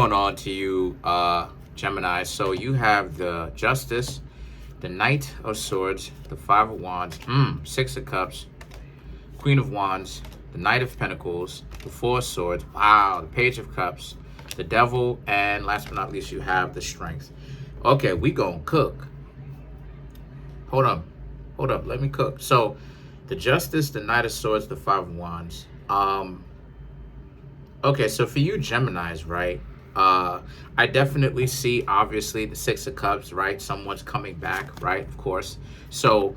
Going on to you, Gemini. So you have the Justice, the Knight of Swords, the Five of Wands, Six of Cups, Queen of Wands, the Knight of Pentacles, the Four of Swords, wow, the Page of Cups, the Devil, and last but not least, you have the Strength. Okay, we gonna cook. Hold up, let me cook. So the Justice, the Knight of Swords, the Five of Wands. Okay, so for you Geminis, right? I definitely see, obviously, the Six of Cups, right? Someone's coming back, right? Of course. So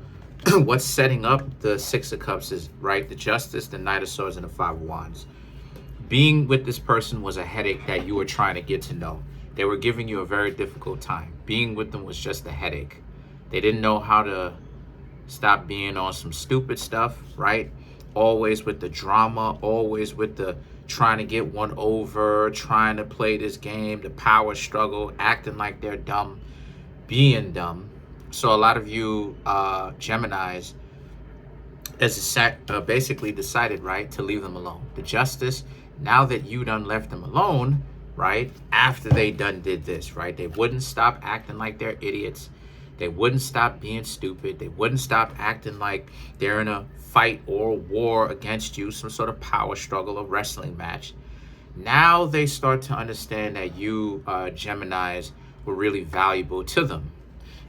what's setting up the Six of Cups is, right, the Justice, the Knight of Swords, and the Five of Wands. Being with this person was a headache that you were trying to get to know. They were giving you a very difficult time. Being with them was just a headache. They didn't know how to stop being on some stupid stuff, right? Always with the drama, always with the trying to get one over, trying to play this game, the power struggle, acting like they're dumb, being dumb. So a lot of you Geminis basically decided, right, to leave them alone. The Justice, now that you done left them alone, right, after they done did this, right, they wouldn't stop acting like they're idiots. They wouldn't stop being stupid. They wouldn't stop acting like they're in a fight or war against you, some sort of power struggle, a wrestling match. Now they start to understand that you Geminis were really valuable to them.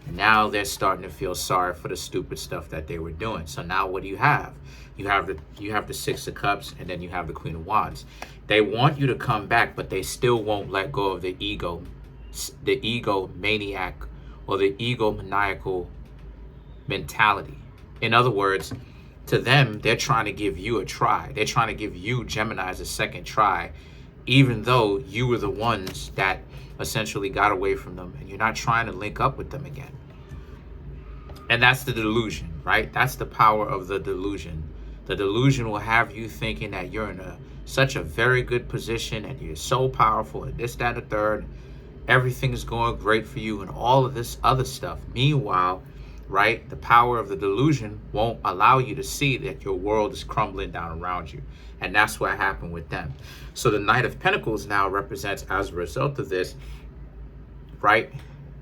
Now they're starting to feel sorry for the stupid stuff that they were doing. So now what do you have? You have the Six of Cups, and then you have the Queen of Wands. They want you to come back, but they still won't let go of the ego maniac, or the egomaniacal mentality. In other words, to them, they're trying to give you a try. They're trying to give you Geminis a second try, even though you were the ones that essentially got away from them, and you're not trying to link up with them again. And that's the delusion, right? That's the power of the delusion. The delusion will have you thinking that you're in such a very good position, and you're so powerful, and this, that, and the third. Everything is going great for you and all of this other stuff. Meanwhile, right, the power of the delusion won't allow you to see that your world is crumbling down around you. And that's what happened with them. So the Knight of Pentacles now represents, as a result of this, right,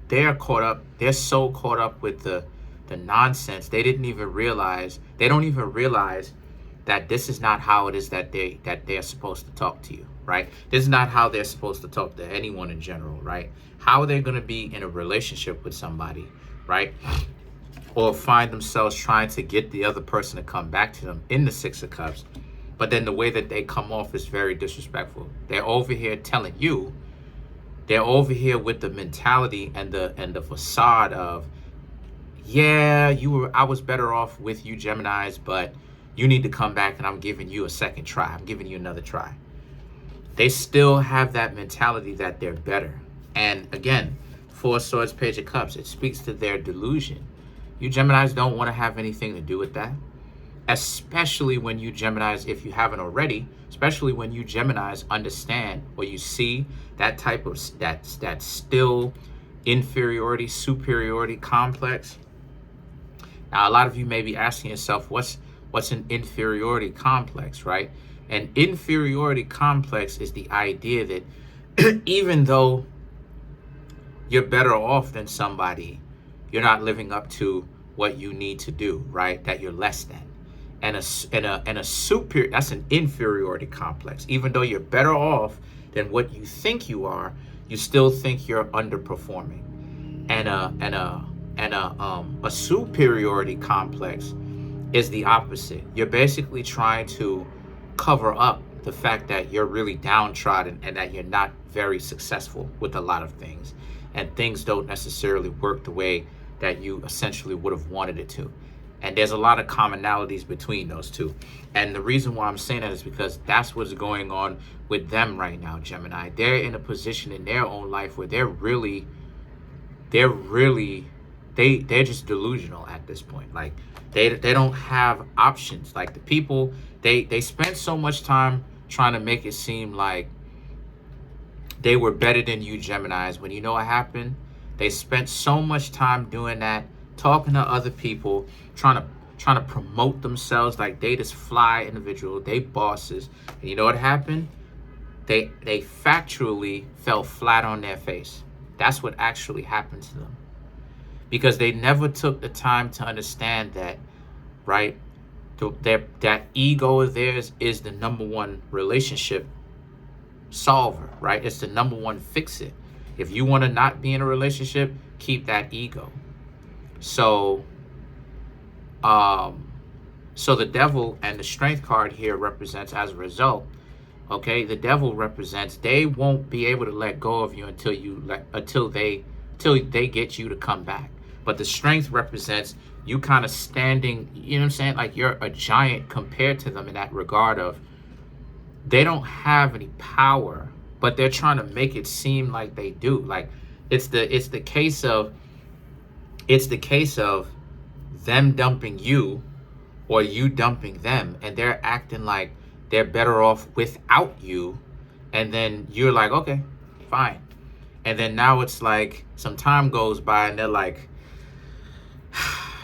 they're caught up. They're so caught up with the nonsense. They don't even realize that this is not how it is that they're supposed to talk to you, right? This is not how they're supposed to talk to anyone in general, right? How are they going to be in a relationship with somebody, right? Or find themselves trying to get the other person to come back to them in the Six of Cups, but then the way that they come off is very disrespectful. They're over here telling you, they're over here with the mentality and the facade of, yeah, I was better off with you Geminis, but you need to come back, and I'm giving you a second try. I'm giving you another try. They still have that mentality that they're better. And again, Four of Swords, Page of Cups, it speaks to their delusion. You Geminis don't want to have anything to do with that. Especially when you Geminis, if you haven't already, especially when you Geminis understand, or you see that type of, that still inferiority, superiority complex. Now, a lot of you may be asking yourself, what's an inferiority complex, right? An inferiority complex is the idea that even though you're better off than somebody, you're not living up to what you need to do, right? That you're less than. And a superior, that's an inferiority complex. Even though you're better off than what you think you are, you still think you're underperforming. And a superiority complex is the opposite. You're basically trying to cover up the fact that you're really downtrodden and that you're not very successful with a lot of things, and things don't necessarily work the way that you essentially would have wanted it to. And there's a lot of commonalities between those two. And the reason why I'm saying that is because that's what's going on with them right now, Gemini. They're in a position in their own life where they're just delusional at this point. Like they don't have options. Like the people, they spent so much time trying to make it seem like they were better than you Geminis, when you know what happened? They spent so much time doing that, talking to other people, trying to promote themselves like they this fly individual, they bosses. And you know what happened? they factually fell flat on their face. That's what actually happened to them, because they never took the time to understand that, right? That ego of theirs is the number one relationship solver, right? It's the number one fix it. If you want to not be in a relationship, keep that ego. So so the devil and the strength card here represents, as a result, okay, the devil represents they won't be able to let go of you until they get you to come back. But the strength represents you kind of standing, you know what I'm saying? Like you're a giant compared to them in that regard of they don't have any power, but they're trying to make it seem like they do. Like it's the case of them dumping you or you dumping them, and they're acting like they're better off without you, and then you're like, okay, fine. And then now it's like some time goes by and they're like,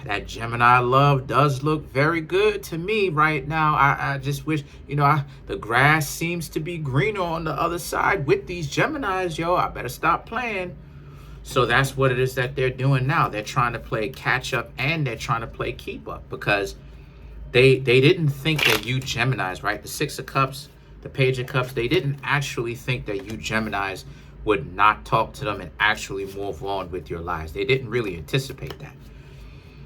that Gemini love does look very good to me right now. I just wish, the grass seems to be greener on the other side with these Geminis, yo. I better stop playing. So that's what it is that they're doing now. They're trying to play catch up and they're trying to play keep up, because they didn't think that you Geminis, right? The Six of Cups, the Page of Cups, they didn't actually think that you Geminis would not talk to them and actually move on with your lives. They didn't really anticipate that.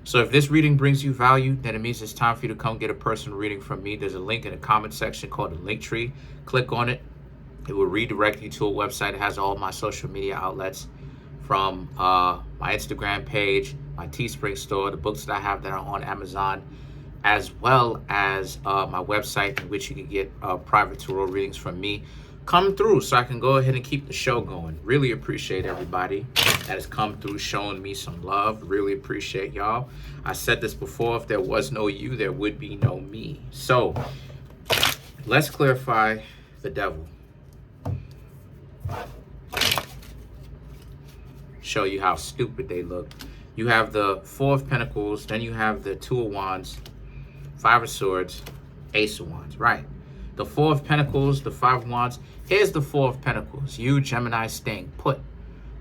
So if this reading brings you value, then it means it's time for you to come get a personal reading from me. There's a link in the comment section called the link tree. Click on it. It will redirect you to a website that has all my social media outlets, from my Instagram page, my Teespring store, the books that I have that are on Amazon, as well as my website, in which you can get private tarot readings from me. Come through so I can go ahead and keep the show going. Really appreciate everybody that has come through showing me some love. Really appreciate y'all. I said this before, if there was no you, there would be no me. So let's clarify the devil. Show you how stupid they look. You have the Four of Pentacles, then you have the Two of Wands, Five of Swords, Ace of Wands, right? The Four of Pentacles, the Five of Wands. Here's the Four of Pentacles. You Gemini staying put.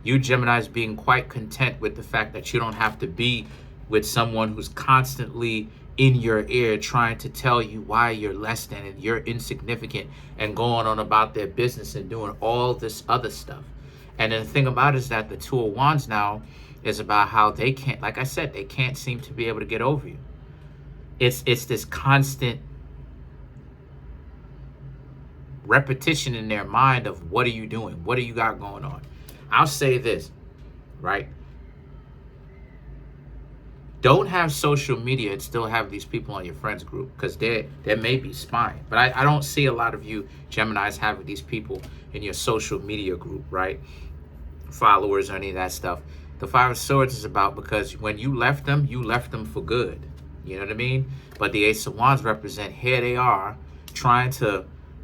You Gemini's being quite content with the fact that you don't have to be with someone who's constantly in your ear trying to tell you why you're less than and you're insignificant and going on about their business and doing all this other stuff. And the thing about it is that the Two of Wands now is about how they can't, like I said, they can't seem to be able to get over you. It's this constant repetition in their mind of, what are you doing? What do you got going on? I'll say this, right? Don't have social media and still have these people on your friends group, because there may be spying. But I don't see a lot of you Geminis having these people in your social media group, right? Followers or any of that stuff. The Five of Swords is about, because when you left them for good. You know what I mean? But the Ace of Wands represent, here they are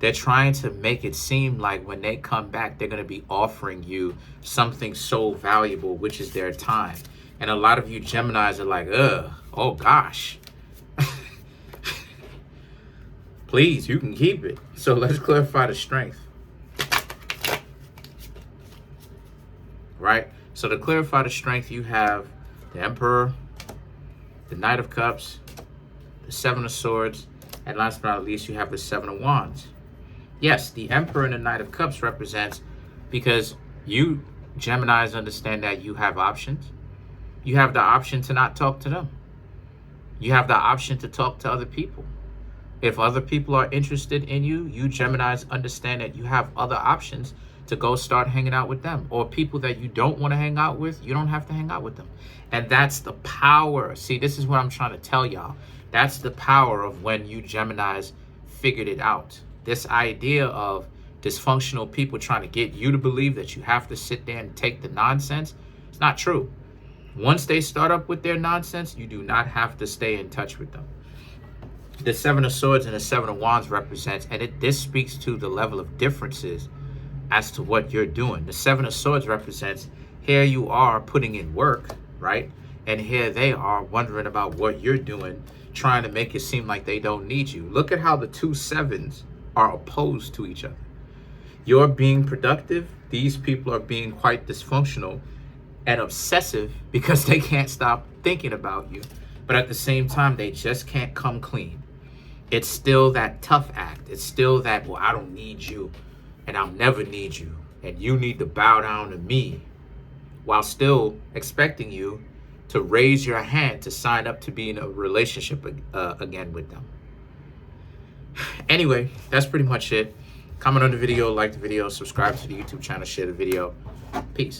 they're trying to make it seem like when they come back, they're going to be offering you something so valuable, which is their time. And a lot of you Geminis are like, oh gosh. Please, you can keep it. So let's clarify the strength. Right? So to clarify the strength, you have the Emperor, the Knight of Cups, the Seven of Swords, and last but not least, you have the Seven of Wands. Yes, the Emperor and the Knight of Cups represents, because you Geminis understand that you have options. You have the option to not talk to them. You have the option to talk to other people. If other people are interested in you, you Geminis understand that you have other options to go start hanging out with them. Or people that you don't want to hang out with, you don't have to hang out with them. And that's the power. See, this is what I'm trying to tell y'all. That's the power of when you Geminis figured it out. This idea of dysfunctional people trying to get you to believe that you have to sit there and take the nonsense, it's not true. Once they start up with their nonsense, you do not have to stay in touch with them. The Seven of Swords and the Seven of Wands represents, and this speaks to the level of differences as to what you're doing. The Seven of Swords represents, here you are putting in work, right? And here they are wondering about what you're doing, trying to make it seem like they don't need you. Look at how the two sevens are opposed to each other. you're being productive, these people are being quite dysfunctional and obsessive because they can't stop thinking about you. But at the same time, they just can't come clean. It's still that tough act. It's still that, well, I don't need you and I'll never need you. And you need to bow down to me, while still expecting you to raise your hand to sign up to be in a relationship again with them. Anyway, that's pretty much it. Comment on the video, like the video, subscribe to the YouTube channel, share the video. Peace.